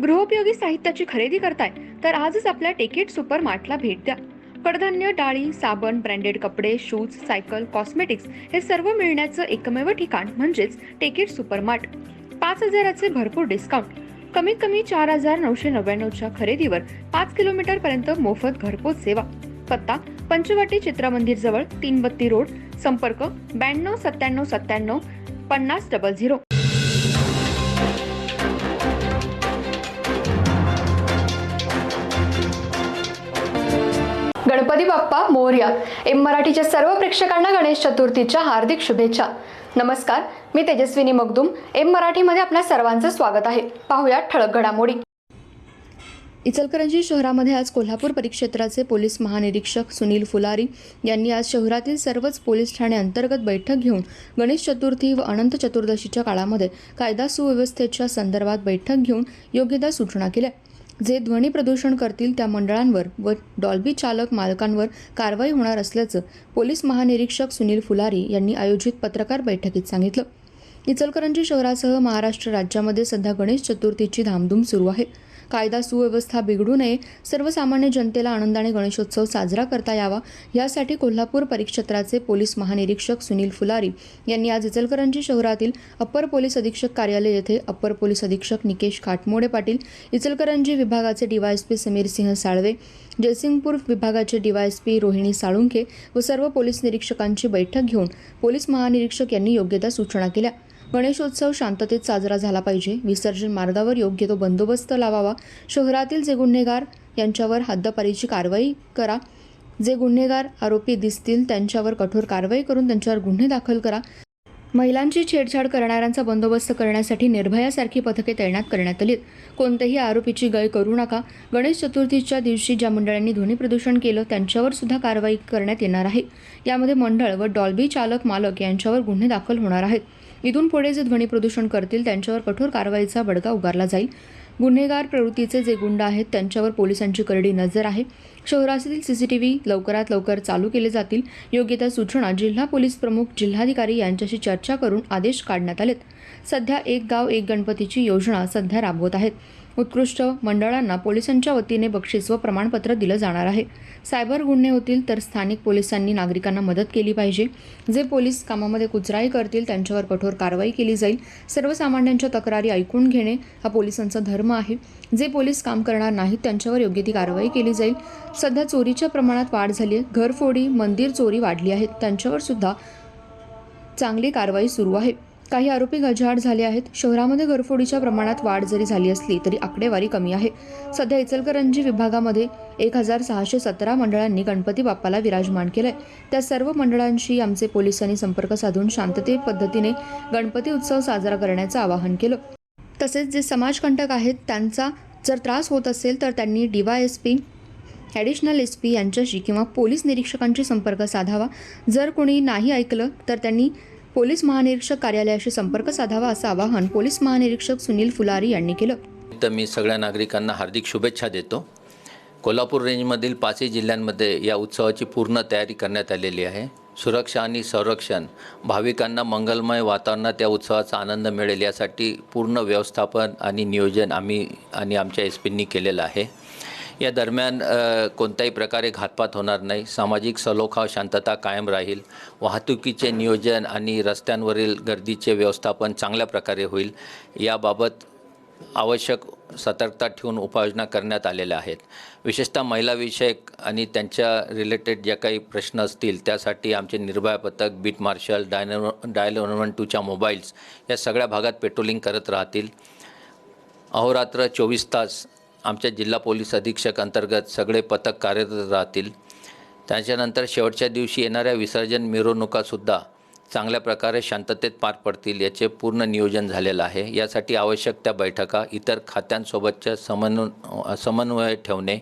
गृहोपयोगी साहित्याची खरेदी करताय तर आजच आपल्या टेकेट सुपर मार्टला भेट द्या. कडधान्य, डाळी, साबण, ब्रँडेड कपडे, शूज, सायकल, कॉस्मेटिक्स हे सर्व मिळण्याचं एकमेव ठिकाण म्हणजेच टेकेट सुपर मार्ट. 5,000चे भरपूर डिस्काउंट. कमीत कमी 4,999च्या खरेदीवर 5 किलोमीटर पर्यंत मोफत घरपोच सेवा. पत्ता पंचवटी चित्रमंदिर जवळ, 332 रोड. संपर्क 92 97 97 5000. गणपती बाप्पा मोरया. एम मराठीच्या सर्व प्रेक्षकांना गणेश चतुर्थीच्या हार्दिक शुभेच्छा. नमस्कार, मी तेजस्विनी मगदूम. एम मराठीमध्ये आपल्या सर्वांचं स्वागत आहे. पाहूया ठळक घडामोडी. इचलकरंजी शहरामध्ये आज कोल्हापूर परिक्षेत्राचे पोलीस महानिरीक्षक सुनील फुलारी यांनी आज शहरातील सर्वच पोलीस ठाणे अंतर्गत बैठक घेऊन गणेश चतुर्थी व अनंत चतुर्दशीच्या काळामध्ये कायदा सुव्यवस्थेच्या संदर्भात बैठक घेऊन योग्य त्या सूचना केल्या. जे ध्वनी प्रदूषण करतील त्या मंडळांवर व डॉल्बी चालक मालकांवर कारवाई होणार असल्याचं पोलीस महानिरीक्षक सुनील फुलारी यांनी आयोजित पत्रकार बैठकीत सांगितलं. इचलकरंजी शहरासह महाराष्ट्र राज्यामध्ये सध्या गणेश चतुर्थीची धामधूम सुरू आहे. कायदा सुव्यवस्था बिघडू नये, सर्वसामान्य जनतेला आनंदाने गणेशोत्सव साजरा करता यावा यासाठी कोल्हापूर परिक्षेत्राचे पोलीस महानिरीक्षक सुनील फुलारी यांनी आज इचलकरंजी शहरातील अप्पर पोलीस अधीक्षक कार्यालय येथे अप्पर पोलीस अधीक्षक निकेश खाटमोडे पाटील, इचलकरंजी विभागाचे डीवायएसपी समीर सिंह साळवे, जयसिंगपूर विभागाचे डीवायएसपी रोहिणी साळुंखे व सर्व पोलीस निरीक्षकांची बैठक घेऊन पोलीस महानिरीक्षक यांनी योग्य त्या सूचना केल्या. गणेशोत्सव शांततेत साजरा झाला पाहिजे. विसर्जन मार्गावर योग्य तो बंदोबस्त लावावा. शहरातील जे गुन्हेगार यांच्यावर हद्दपारीची कारवाई करा. जे गुन्हेगार आरोपी दिसतील त्यांच्यावर कठोर कारवाई करून त्यांच्यावर गुन्हे दाखल करा. महिलांची छेडछाड करणाऱ्यांचा बंदोबस्त करण्यासाठी निर्भयासारखी पथके तैनात करण्यात आली. कोणत्याही आरोपीची गय करू नका. गणेश चतुर्थीच्या दिवशी ज्या मंडळांनी ध्वनी प्रदूषण केलं त्यांच्यावर सुद्धा कारवाई करण्यात येणार आहे. यामध्ये मंडळ व डॉल्बी चालक मालक यांच्यावर गुन्हे दाखल होणार आहेत. इथून पुढे जे ध्वनी प्रदूषण करतील त्यांच्यावर कठोर कारवाईचा बडगा उगारला जाईल. गुन्हेगार प्रवृत्तीचे जे गुंड आहेत त्यांच्यावर पोलिसांची करडी नजर आहे. शहरातील सीसीटीव्ही लवकरात लवकर चालू केले जातील. योग्य त्या सूचना जिल्हा पोलीस प्रमुख, जिल्हाधिकारी यांच्याशी चर्चा करून आदेश काढण्यात आलेत. सध्या एक गाव एक गणपतीची योजना सध्या राबवत आहेत. उत्कृष्ट मंडळांना पोलिसांच्या वतीने बक्षीस व प्रमाणपत्र दिलं जाणार आहे. सायबर गुन्हे होतील तर स्थानिक पोलिसांनी नागरिकांना मदत केली पाहिजे. जे पोलीस कामामध्ये कुचराई करतील त्यांच्यावर कठोर कारवाई केली जाईल. सर्वसामान्यांच्या तक्रारी ऐकून घेणे हा पोलिसांचा धर्म आहे. जे पोलीस काम करणार नाहीत त्यांच्यावर योग्य ती कारवाई केली जाईल. सध्या चोरीच्या प्रमाणात वाढ झाली आहे. घरफोडी, मंदिर चोरी वाढली आहेत. त्यांच्यावर सुद्धा चांगली कारवाई सुरू आहे. काही आरोपी गजाआड झाले आहेत. शहरामध्ये घरफोडीच्या प्रमाणात वाढ जरी झाली असली तरी आकडेवारी कमी आहे. सध्या इचलकरंजी विभागामध्ये 1,617 मंडळांनी गणपती बाप्पाला विराजमान केलंय. त्या सर्व मंडळांशी आमचे पोलिसांनी संपर्क साधून शांतते पद्धतीने गणपती उत्सव साजरा करण्याचं आवाहन केलं. तसेच जे समाजकंटक आहेत त्यांचा जर त्रास होत असेल तर त्यांनी डीवायएसपी, ॲडिशनल एसपी यांच्याशी किंवा पोलीस निरीक्षकांशी संपर्क साधावा. जर कोणी नाही ऐकलं तर त्यांनी पोलीस महानिरीक्षक कार्यालयाशी संपर्क साधावा असं आवाहन पोलीस महानिरीक्षक सुनील फुलारी यांनी केलं. तर मी सगळ्या नागरिकांना हार्दिक शुभेच्छा देतो. कोल्हापूर रेंजमधील 5 जिल्ह्यांमध्ये या उत्सवाची पूर्ण तयारी करण्यात आलेली आहे. सुरक्षा आणि संरक्षण, भाविकांना मंगलमय वातावरणात या उत्सवाचा आनंद मिळेल यासाठी पूर्ण व्यवस्थापन आणि नियोजन आम्ही आणि आमच्या एसपींनी केलेलं आहे. या दरम्यान कोणत्याही प्रकारे घातपात होणार नाही. सामाजिक सलोखा, शांतता कायम राहील. वाहतुकीचे नियोजन आणि रस्त्यांवरील गर्दीचे व्यवस्थापन चांगल्या प्रकारे होईल. याबाबत आवश्यक सतर्कता ठेवून उपाययोजना करण्यात आलेल्या आहेत. विशेषतः महिलाविषयक आणि त्यांच्या रिलेटेड ज्या काही प्रश्न असतील त्यासाठी आमचे निर्भया पथक, बीट मार्शल, डायल 112च्या मोबाईल्स या सगळ्या भागात पेट्रोलिंग करत राहतील. अहोरात्र 24 तास आमच्या जिल्हा पोलीस अधीक्षक अंतर्गत सगळे पथक कार्यरत राहतील. त्याच्यानंतर शेवटच्या दिवशी येणाऱ्या विसर्जन मिरवणुकासुद्धा चांगल्या प्रकारे शांततेत पार पडतील याचे पूर्ण नियोजन झालेलं आहे. यासाठी आवश्यक त्या बैठका, इतर खात्यांसोबतच्या समन्वय ठेवणे,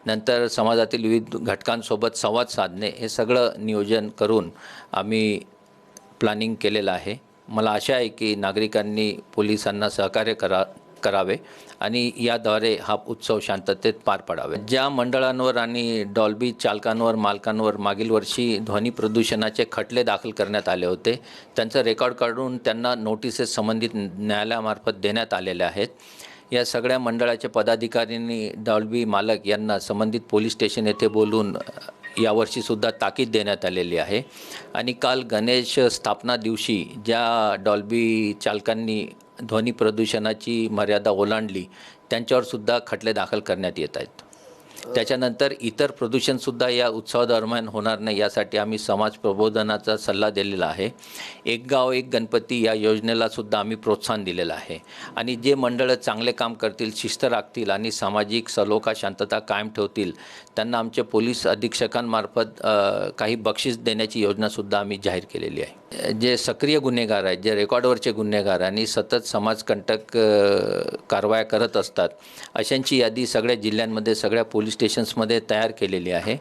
नंतर समाजातील विविध घटकांसोबत संवाद साधणे हे सगळं नियोजन करून आम्ही प्लॅनिंग केलेलं आहे. मला आशा आहे की नागरिकांनी पोलिसांना सहकार्य करावे आणि याद्वारे हा उत्सव शांततेत पार पडावे. ज्या मंडळांवर आणि डॉल्बी चालकांवर, मालकांवर मागील वर्षी ध्वनी प्रदूषणाचे खटले दाखल करण्यात आले होते त्यांचं रेकॉर्ड काढून त्यांना नोटिसेस संबंधित न्यायालयामार्फत देण्यात आलेल्या आहेत. या सगळ्या मंडळाच्या पदाधिकाऱ्यांनी डॉल्बी मालक यांना संबंधित पोलीस स्टेशन येथे बोलून यावर्षीसुद्धा ताकीद देण्यात आलेली आहे. आणि काल गणेश स्थापना दिवशी ज्या डॉल्बी चालकांनी ध्वनी प्रदूषणाची मर्यादा ओलांडली त्यांच्यावरसुद्धा खटले दाखल करण्यात येत आहेत. त्याच्यानंतर इतर प्रदूषणसुद्धा या उत्सवादरम्यान होणार नाही यासाठी आम्ही समाज प्रबोधनाचा सल्ला दिलेला आहे. एक गाव एक गणपती या योजनेला सुद्धा आम्ही प्रोत्साहन दिलेलं आहे. आणि जे मंडळं चांगले काम करतील, शिस्त राखतील आणि सामाजिक सलोखा शांतता कायम ठेवतील त्यांना आमच्या पोलीस अधीक्षकांमार्फत काही बक्षीस देण्याची योजनासुद्धा आम्ही जाहीर केलेली आहे. जे सक्रिय गुन्हेगार आहेत, जे रेकॉर्डवरचे गुन्हेगार आणि सतत समाजकंटक कारवाया करत असतात अशांची यादी सगळ्या जिल्ह्यांमध्ये सगळ्या पोलीस स्टेशन्समध्ये तयार केलेली आहे.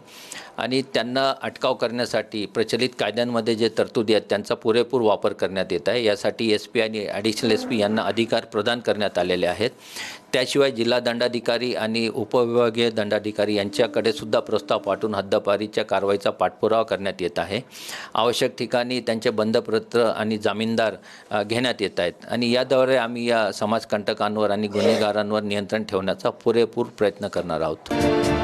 आणि त्यांना अटकाव करण्यासाठी प्रचलित कायद्यांमध्ये जे तरतुदी आहेत त्यांचा पुरेपूर वापर करण्यात येत आहे. यासाठी SP आणि ॲडिशनल SP यांना अधिकार प्रदान करण्यात आलेले आहेत. त्याशिवाय जिल्हा दंडाधिकारी आणि उपविभागीय दंडाधिकारी यांच्याकडे सुद्धा प्रस्ताव पाठवून हद्दपारीच्या कारवाईचा पाठपुरावा करण्यात येत आहे. आवश्यक ठिकाणी त्यांचे बंधपत्र आणि जामीनदार घेण्यात येत आहेत. आणि याद्वारे आम्ही या समाजकंटकांवर आणि गुन्हेगारांवर नियंत्रण ठेवण्याचा पुरेपूर प्रयत्न करणार आहोत.